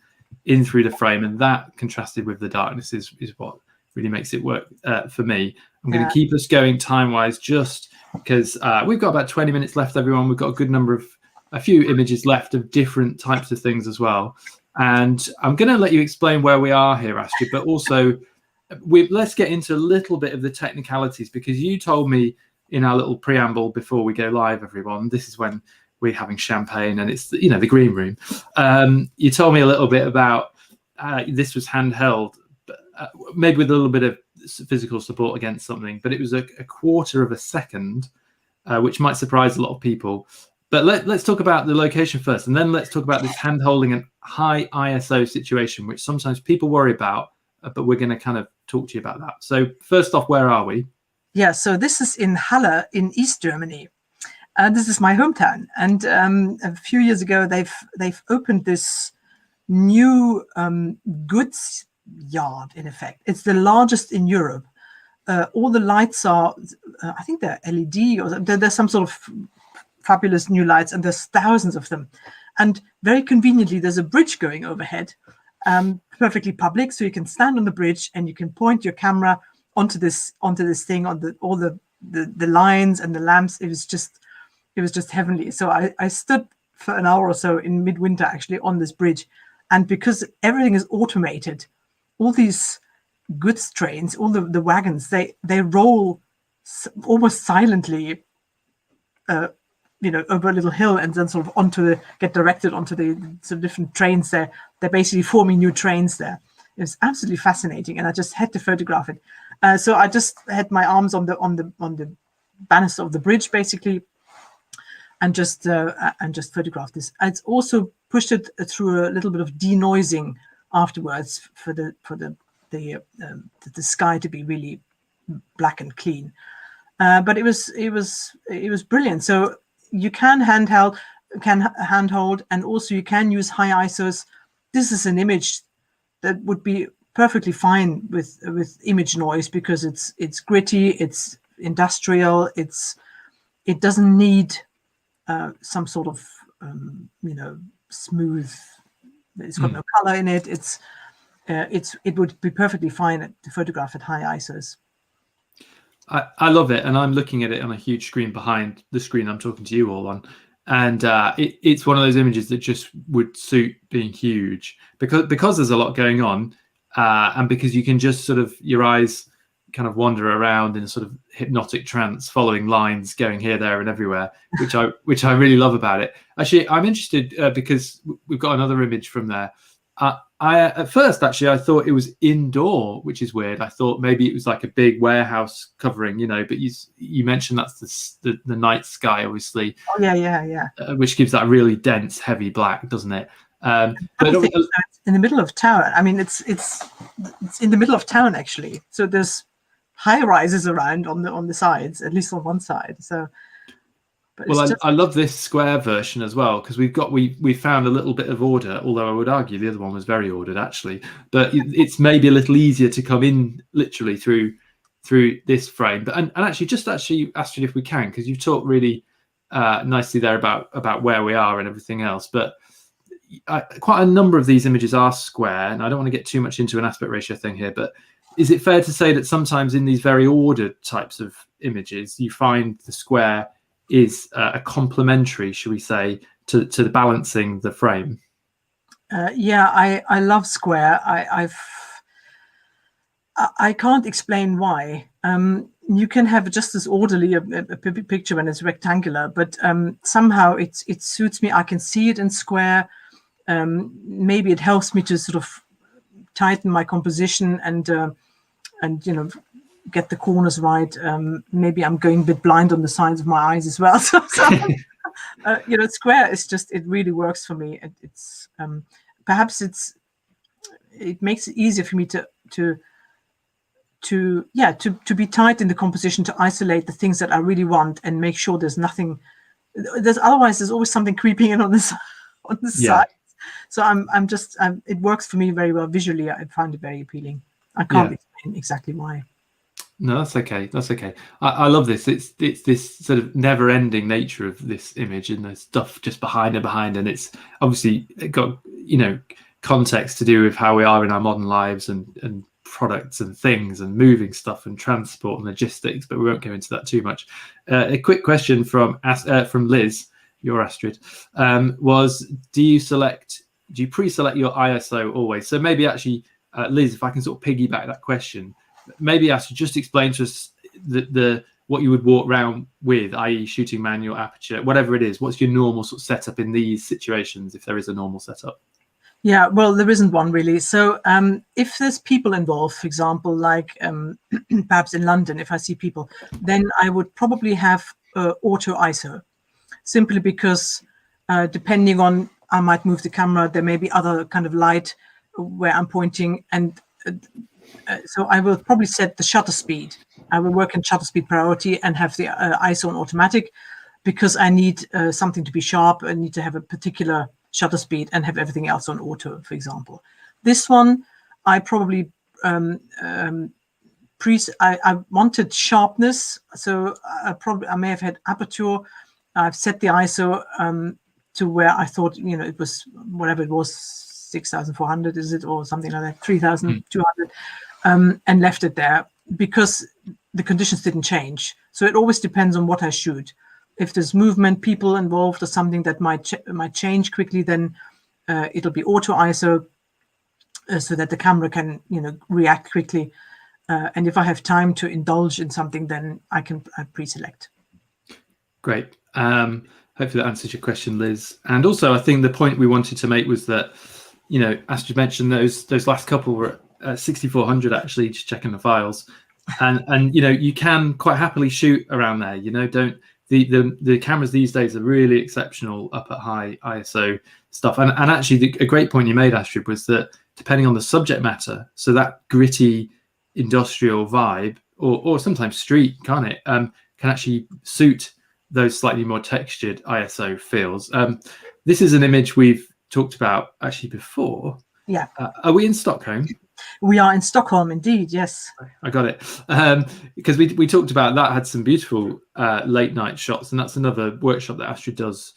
in through the frame, and that contrasted with the darkness is what really makes it work for me. I'm going to keep us going time-wise, just because we've got about 20 minutes left, everyone. We've got a few images left of different types of things as well, and I'm going to let you explain where we are here, Astrid, but also let's get into a little bit of the technicalities, because you told me in our little preamble before we go live, everyone, this is when we're having champagne and it's the green room. You told me a little bit about this was handheld, maybe with a little bit of physical support against something, but it was a quarter of a second, which might surprise a lot of people. But let's talk about the location first, and then let's talk about this hand holding and high ISO situation, which sometimes people worry about, but we're going to kind of talk to you about that. So first off, where are we? Yeah, so this is in Halle in East Germany. This is my hometown, and a few years ago they've opened this new goods yard. In effect, it's the largest in Europe. All the lights are, I think they're LED, or there's some sort of fabulous new lights, and there's thousands of them. And very conveniently, there's a bridge going overhead, perfectly public, so you can stand on the bridge and you can point your camera onto this thing, on all the lines and the lamps. It was just heavenly. So I stood for an hour or so in midwinter actually on this bridge, and because everything is automated, all these goods trains, all the wagons, they roll almost silently, over a little hill, and then sort of get directed onto the sort of different trains there. They're basically forming new trains there. It was absolutely fascinating, and I just had to photograph it. So I just had my arms on the banister of the bridge, basically, and just photographed this. I also pushed it through a little bit of denoising afterwards for the sky to be really black and clean. But it was brilliant. So you can handhold, and also you can use high ISOs. This is an image that would be perfectly fine with image noise, because it's gritty, it's industrial, it doesn't need some sort of smooth. It's got no color in it. It would be perfectly fine to photograph at high ISOs. I love it, and I'm looking at it on a huge screen behind the screen I'm talking to you all on, and it's one of those images that just would suit being huge, because there's a lot going on, and because you can just sort of, your eyes kind of wander around in a sort of hypnotic trance, following lines going here, there, and everywhere, which I really love about it. Actually, I'm interested because we've got another image from there. At first, actually, I thought it was indoor, which is weird. I thought maybe it was like a big warehouse covering, but you mentioned that's the night sky, obviously. Oh yeah. Which gives that really dense, heavy black, doesn't it? But it's in the middle of town. I mean, it's in the middle of town actually. So there's high rises around on the sides, at least on one side. So. Well, I love this square version as well, because we found a little bit of order, although I would argue the other one was very ordered actually. But it's maybe a little easier to come in literally through this frame. But and actually, Astrid, if we can, because you've talked really nicely there about where we are and everything else. But quite a number of these images are square, and I don't want to get too much into an aspect ratio thing here, but is it fair to say that sometimes in these very ordered types of images, you find the square is a complementary, should we say, to the balancing the frame? Yeah, I love square. I can't explain why. You can have just as orderly a picture when it's rectangular, but somehow it suits me. I can see it in square. Maybe it helps me to sort of tighten my composition and get the corners right. Maybe I'm going a bit blind on the sides of my eyes as well. So square is just, it really works for me. It's perhaps it makes it easier for me to be tight in the composition, to isolate the things that I really want and make sure there's nothing. Otherwise there's always something creeping in on the side. So it works for me very well visually. I find it very appealing. I can't explain exactly why. No, that's okay. That's okay. I love this. It's this sort of never-ending nature of this image, and there's stuff just behind, and it's obviously got context to do with how we are in our modern lives and products and things and moving stuff and transport and logistics. But we won't go into that too much. A quick question from Liz, your Astrid, was do you pre-select your ISO always? So maybe actually, Liz, if I can sort of piggyback that question. Maybe Astrid, just explain to us what you would walk around with, i.e. shooting manual, aperture, whatever it is. What's your normal sort of setup in these situations, if there is a normal setup? Yeah, well, there isn't one really. So if there's people involved, for example, like perhaps in London, if I see people, then I would probably have auto ISO, simply because depending on, I might move the camera, there may be other kind of light where I'm pointing, and so I will probably set the shutter speed. I will work in shutter speed priority and have the ISO on automatic, because I need something to be sharp. I need to have a particular shutter speed and have everything else on auto, for example. This one, I probably I wanted sharpness, so I may have had aperture I've set the ISO to where I thought, it was whatever it was, 6,400, is it, or something like that, 3,200, and left it there because the conditions didn't change. So it always depends on what I shoot. If there's movement, people involved, or something that might change quickly, then it'll be auto ISO, so that the camera can react quickly. And if I have time to indulge in something, then I pre-select. Great. Hopefully that answers your question, Liz. And also, I think the point we wanted to make was that, Astrid mentioned those last couple were at 6,400 actually, just checking the files, and you can quite happily shoot around there. The cameras these days are really exceptional up at high ISO stuff. And actually, a great point you made, Astrid, was that depending on the subject matter, so that gritty industrial vibe, or sometimes street, can't it, can actually suit those slightly more textured ISO feels. This is an image we've talked about actually before. Yeah. Are we in Stockholm? We are in Stockholm, indeed. Yes. I got it. Because we talked about that, had some beautiful late night shots, and that's another workshop that Astrid does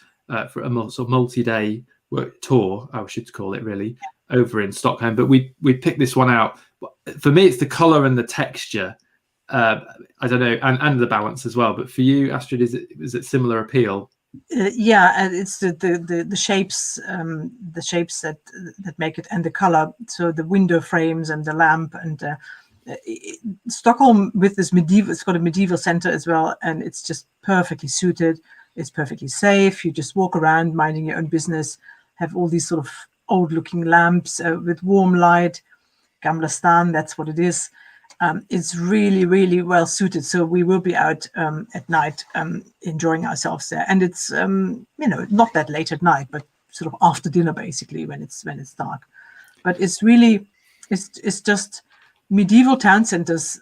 for a sort of multi-day work tour, I should call it, really, over in Stockholm. But we picked this one out. For me, it's the color and the texture. I don't know, and the balance as well. But for you, Astrid, is it similar appeal? Yeah, and it's the shapes, that make it, and the color. So the window frames and the lamp, and Stockholm with this medieval. It's got a medieval center as well, and it's just perfectly suited. It's perfectly safe. You just walk around minding your own business. Have all these sort of old-looking lamps with warm light. Gamla stan, that's what it is. It's really, really well suited. So we will be out at night enjoying ourselves there. And it's, not that late at night, but sort of after dinner, basically, when it's dark. But it's really, it's just medieval town centers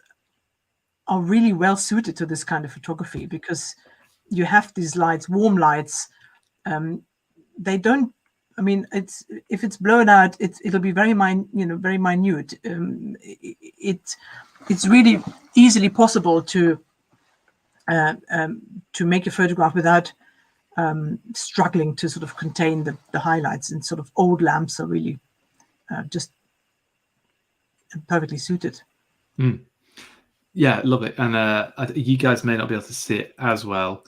are really well suited to this kind of photography, because you have these lights, warm lights. They don't, if it's blown out, it'll be very very minute. It's really easily possible to make a photograph without struggling to sort of contain the highlights. And sort of old lamps are really just perfectly suited. Yeah, love it. And you guys may not be able to see it as well.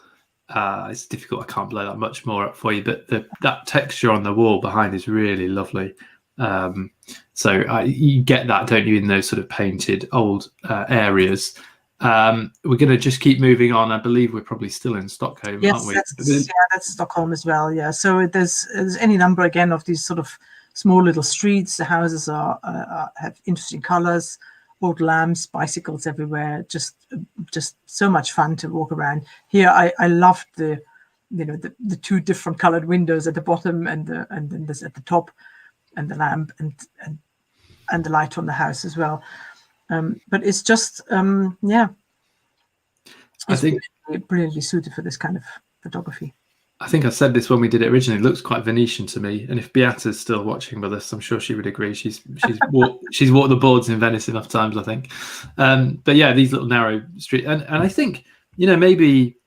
It's difficult. I can't blow that much more up for you, but that texture on the wall behind is really lovely. So you get that, don't you, in those sort of painted old areas. We're going to just keep moving on. I believe we're probably still in Stockholm, yes, aren't we? That's Stockholm as well. Yeah. So there's any number again of these sort of small little streets. The houses have interesting colors. Old lamps, bicycles everywhere, just so much fun to walk around. Here I loved the two different colored windows at the bottom and then there's at the top, and the lamp and the light on the house as well. But it's just I think really brilliantly suited for this kind of photography. I think I said this when we did it originally. It looks quite Venetian to me, and if Beata's still watching with us, I'm sure she would agree. She's walked the boards in Venice enough times, I think. But yeah, these little narrow streets, and I think maybe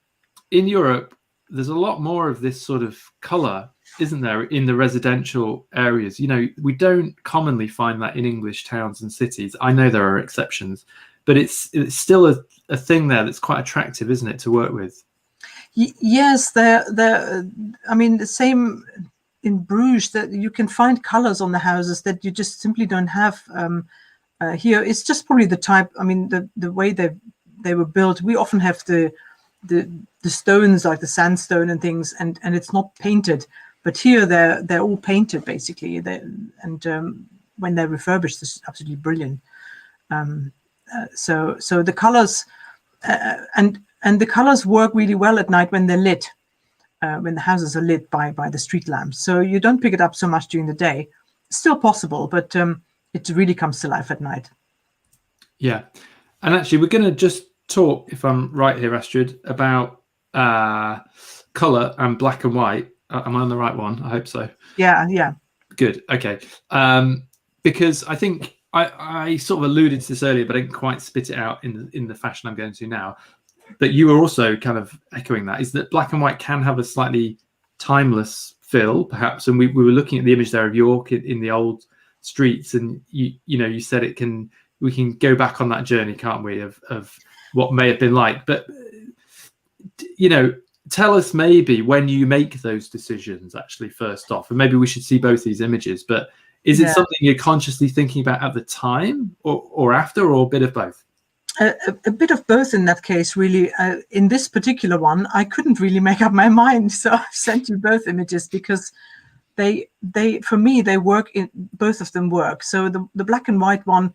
in Europe there's a lot more of this sort of color, isn't there, in the residential areas? We don't commonly find that in English towns and cities. I know there are exceptions, but it's still a thing there that's quite attractive, isn't it, to work with? Yes, the same in Bruges, that you can find colors on the houses that you just simply don't have here. It's just probably the type. The way they were built. We often have the stones, like the sandstone and things, and it's not painted. But here they're all painted basically. When they're refurbished, it's absolutely brilliant. So the colors and the colors work really well at night when they're lit, when the houses are lit by the street lamps. So you don't pick it up so much during the day. It's still possible, but it really comes to life at night. Yeah. And actually, we're going to just talk, if I'm right here, Astrid, about color and black and white. Am I on the right one? I hope so. Yeah. Good. Okay. Because I think I sort of alluded to this earlier, but I didn't quite spit it out in the fashion I'm going to now. that you were also kind of echoing that, is that black and white can have a slightly timeless feel, perhaps. And we were looking at the image there of York in the old streets, and you said we can go back on that journey, can't we, of what may have been like. But tell us maybe when you make those decisions, actually, first off, and maybe we should see both these images, but is it something you're consciously thinking about at the time or after, or a bit of both? A bit of both in that case, really. In this particular one, I couldn't really make up my mind, so I sent you both images because they for me, they work. Both of them work. So the black and white one,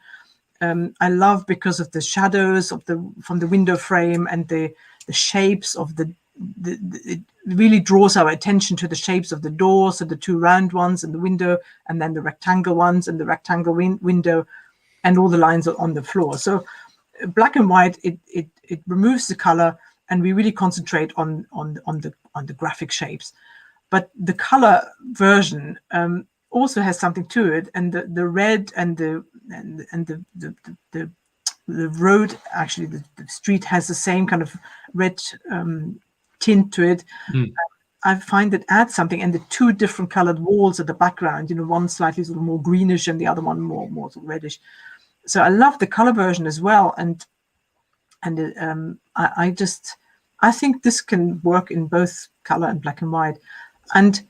I love because of the shadows from the window frame and the shapes of it really draws our attention to the shapes of the doors, so the two round ones and the window, and then the rectangle ones and the rectangle window, and all the lines on the floor. So black and white, it removes the color, and we really concentrate on the graphic shapes. But the color version also has something to it, and the red and the road, actually the street has the same kind of red tint to it. I find it adds something, and the two different colored walls at the background, one slightly sort of more greenish and the other one more sort of reddish. So I love the color version as well, and I think this can work in both color and black and white, and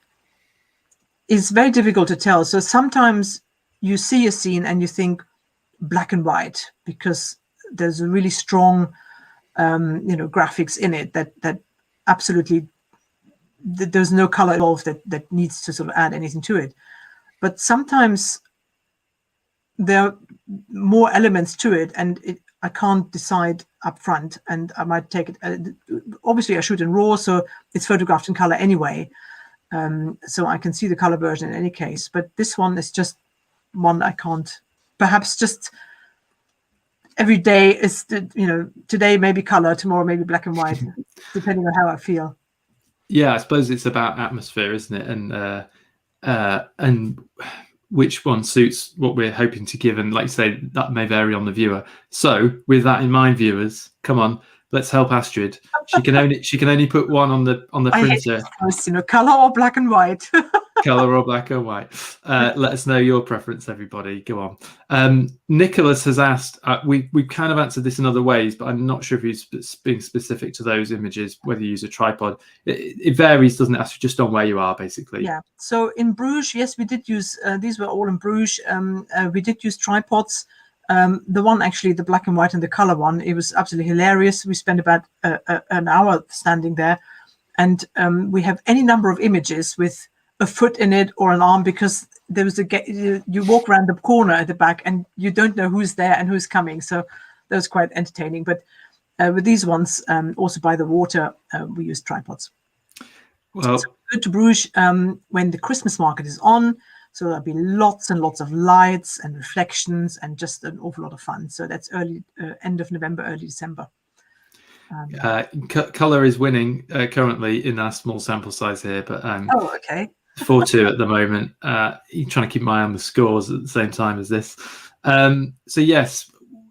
it's very difficult to tell. So sometimes you see a scene and you think black and white because there's a really strong graphics in it that absolutely there's no color involved that needs to sort of add anything to it. But sometimes there are more elements to it, and I can't decide up front, and I might take it. Obviously, I shoot in RAW, so it's photographed in color anyway, so I can see the color version in any case. But this one is just one I can't. Perhaps just every day is today maybe color, tomorrow maybe black and white, depending on how I feel. Yeah, I suppose it's about atmosphere, isn't it? And which one suits what we're hoping to give, and like you say, that may vary on the viewer. So with that in mind, viewers, come on, let's help Astrid. She can only put one on the printer. I hate color or black and white. Color or black and white. Let us know your preference, everybody. Go on. Nicholas has asked, we've kind of answered this in other ways, but I'm not sure if he's being specific to those images, whether you use a tripod. It varies, doesn't it, Astrid, just on where you are, basically? Yeah. So in Bruges, yes, we did use, these were all in Bruges. We did use tripods. The one, actually, the black and white and the color one, it was absolutely hilarious. We spent about an hour standing there, and we have any number of images with a foot in it or an arm, because there was you walk around the corner at the back and you don't know who's there and who's coming. So that was quite entertaining. But with these ones, also by the water, we use tripods. Well, so go to Bruges when the Christmas market is on. So there'll be lots and lots of lights and reflections and just an awful lot of fun. So that's end of November, early December. Color is winning currently in our small sample size here, but okay. 4-2 at the moment. You're trying to keep my eye on the scores at the same time as this. So yes,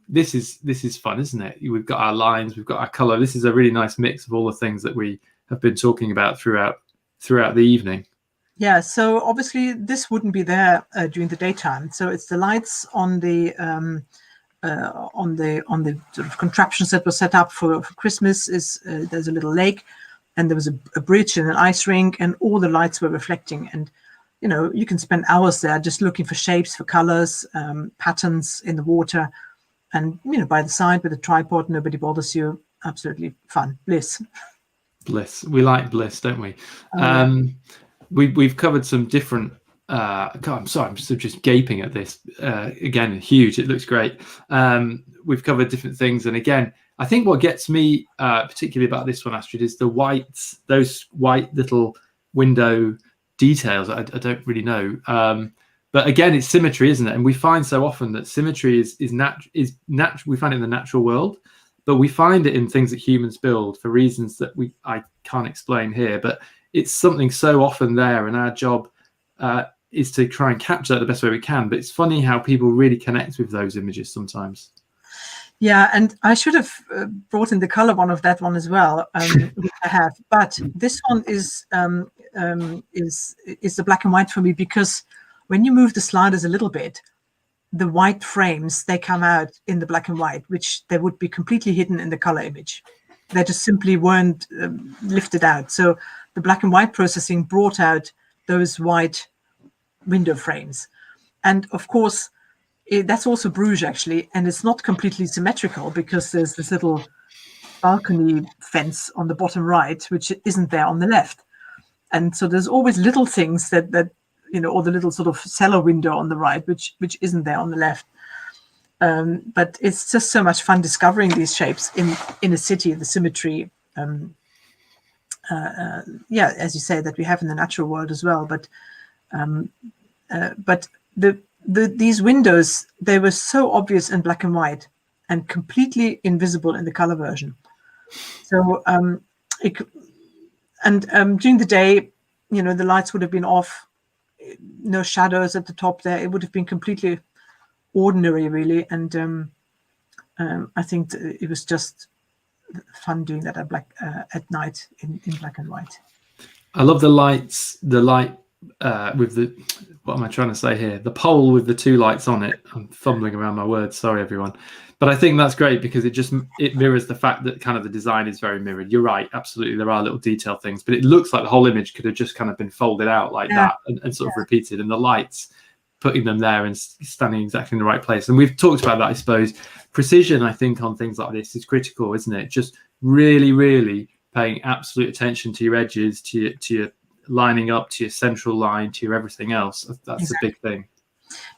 this is fun, isn't it? We've got our lines, we've got our color. This is a really nice mix of all the things that we have been talking about throughout the evening. Yeah. So obviously this wouldn't be there during the daytime. So it's the lights on the sort of contraptions that were set up for Christmas. There's a little lake, and there was a bridge and an ice rink, and all the lights were reflecting. And you can spend hours there just looking for shapes, for colors, patterns in the water, and by the side with a tripod, nobody bothers you. Absolutely fun, bliss. We like bliss, don't we? We've covered some different. God, I'm sorry, I'm just gaping at this. Again, huge. It looks great. We've covered different things, and again, I think what gets me particularly about this one, Astrid, is those white little window details. I don't really know, but again, it's symmetry, isn't it? And we find so often that symmetry is natural. We find it in the natural world, but we find it in things that humans build for reasons that I can't explain here. But it's something so often there, and our job is to try and capture that the best way we can. But it's funny how people really connect with those images sometimes. Yeah, and I should have brought in the color one of that one as well, which I have. But this one is the black and white for me, because when you move the sliders a little bit, the white frames, they come out in the black and white, which they would be completely hidden in the color image. They just simply weren't lifted out. So the black and white processing brought out those white window frames. And of course, that's also Bruges, actually, and it's not completely symmetrical, because there's this little balcony fence on the bottom right, which isn't there on the left. And so there's always little things that or the little sort of cellar window on the right, which isn't there on the left. But it's just so much fun discovering these shapes in a city, the symmetry. As you say, that we have in the natural world as well. But these windows, they were so obvious in black and white and completely invisible in the color version. So during the day, the lights would have been off, no shadows at the top there. It would have been completely ordinary, really. And I think it was just fun doing that at night in black and white. I love the lights, the light with the, what am I trying to say here? The pole with the two lights on it. I'm fumbling around my words. Sorry, everyone. But I think that's great, because it mirrors the fact that kind of the design is very mirrored. You're right. Absolutely. There are little detail things, but it looks like the whole image could have just kind of been folded out like that and sort of repeated. And the lights, putting them there and standing exactly in the right place. And we've talked about that, I suppose. Precision, I think, on things like this is critical, isn't it? Just really, really paying absolute attention to your edges, to your lining up, to your central line, to your everything else. That's a big thing.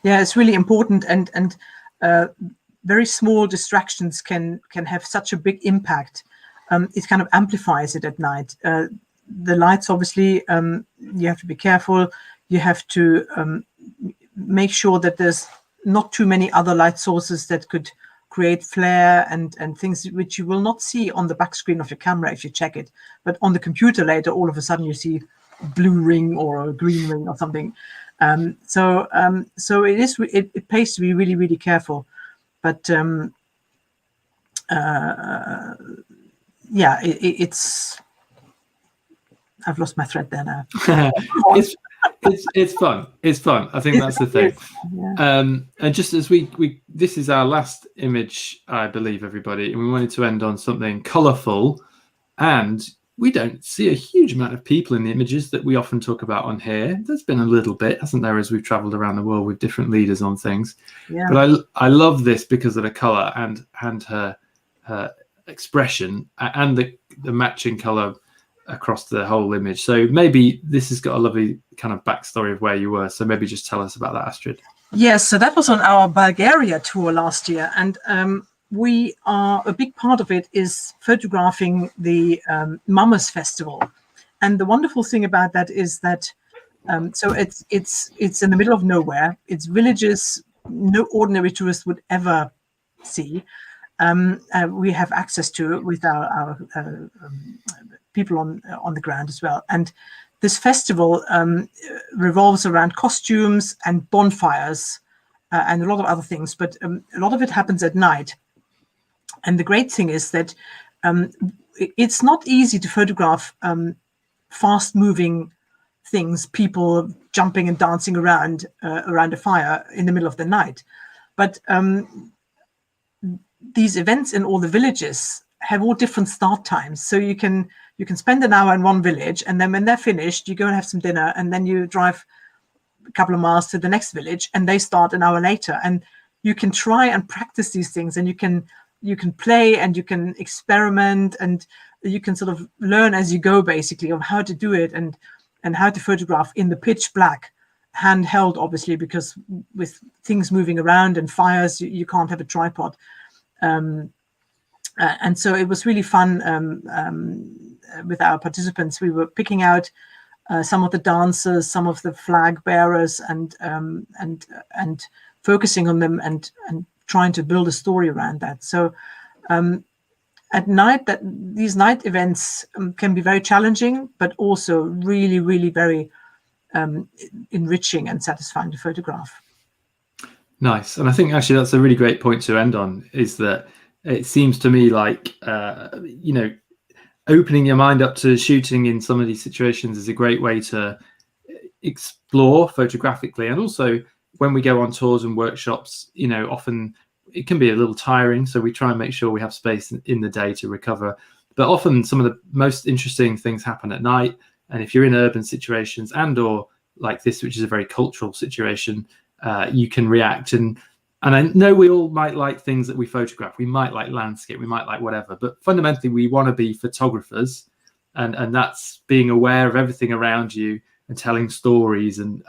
Yeah, it's really important, and very small distractions can have such a big impact. It kind of amplifies it at night. The lights, obviously, you have to be careful. You have to make sure that there's not too many other light sources that could create flare and things which you will not see on the back screen of your camera if you check it. But on the computer later, all of a sudden you see a blue ring or a green ring or something. So it pays to be really, really careful. But it's. I've lost my thread there now. It's fun. It's fun. I think that's the thing. Yeah. And just as we this is our last image, I believe, everybody, and we wanted to end on something colourful. And we don't see a huge amount of people in the images that we often talk about on here. There's been a little bit, hasn't there, as we've travelled around the world with different leaders on things. Yeah. But I love this because of the colour and her expression and the matching colour across the whole image. So maybe this has got a lovely kind of backstory of where you were. So maybe just tell us about that, Astrid. Yes, so that was on our Bulgaria tour last year. And a big part of it is photographing the Mamas Festival. And the wonderful thing about that is that so it's in the middle of nowhere. It's villages no ordinary tourist would ever see. We have access to with our people on the ground as well. And this festival revolves around costumes and bonfires and a lot of other things, but a lot of it happens at night. And the great thing is that it's not easy to photograph fast-moving things, people jumping and dancing around a fire in the middle of the night. But these events in all the villages have all different start times. So you can spend an hour in one village, and then when they're finished, you go and have some dinner, and then you drive a couple of miles to the next village, and they start an hour later. And you can try and practice these things, and you can play and you can experiment, and you can sort of learn as you go, basically, of how to do it and how to photograph in the pitch black, handheld, obviously, because with things moving around and fires, you can't have a tripod. And so it was really fun with our participants. We were picking out some of the dancers, some of the flag bearers, and focusing on them and trying to build a story around that. So at night, these night events can be very challenging, but also really, really very enriching and satisfying to photograph. Nice. And I think actually that's a really great point to end on, is that it seems to me like, you know, opening your mind up to shooting in some of these situations is a great way to explore photographically. And also when we go on tours and workshops, you know, often it can be a little tiring. So we try and make sure we have space in the day to recover. But often some of the most interesting things happen at night. And if you're in urban situations and or like this, which is a very cultural situation, you can react. And I know we all might like things that we photograph. We might like landscape, we might like whatever. But fundamentally, we want to be photographers. And that's being aware of everything around you and telling stories and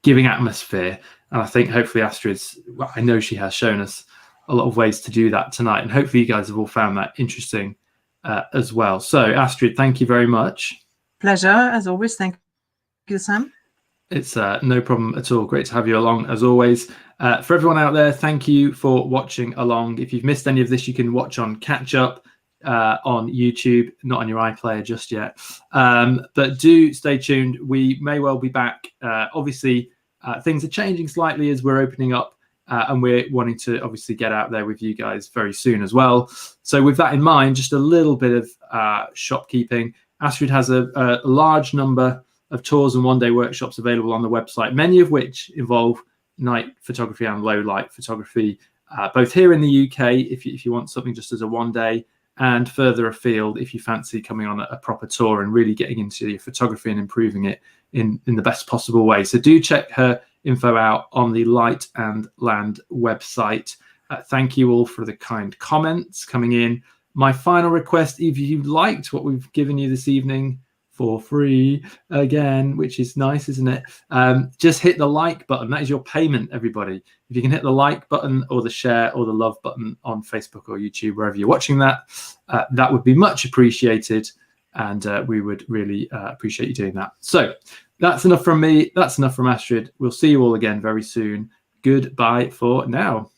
giving atmosphere. And I think hopefully Astrid's, well, I know she has shown us a lot of ways to do that tonight. And hopefully you guys have all found that interesting as well. So Astrid, thank you very much. Pleasure, as always. Thank you, Sam. It's no problem at all. Great to have you along, as always. For everyone out there, thank you for watching along. If you've missed any of this, you can watch on catch up on YouTube, not on your iPlayer just yet. But do stay tuned. We may well be back. Obviously, things are changing slightly as we're opening up, and we're wanting to obviously get out there with you guys very soon as well. So with that in mind, just a little bit of shopkeeping. Astrid has a large number of tours and one-day workshops available on the website, many of which involve night photography and low light photography, both here in the UK, if you want something just as a one-day, and further afield if you fancy coming on a proper tour and really getting into your photography and improving it in the best possible way. So do check her info out on the Light and Land website. Thank you all for the kind comments coming in. My final request, if you liked what we've given you this evening for free again, which is nice, isn't it? Just hit the like button. That is your payment, everybody. If you can hit the like button or the share or the love button on Facebook or YouTube, wherever you're watching that, that would be much appreciated. And we would really appreciate you doing that. So that's enough from me. That's enough from Astrid. We'll see you all again very soon. Goodbye for now.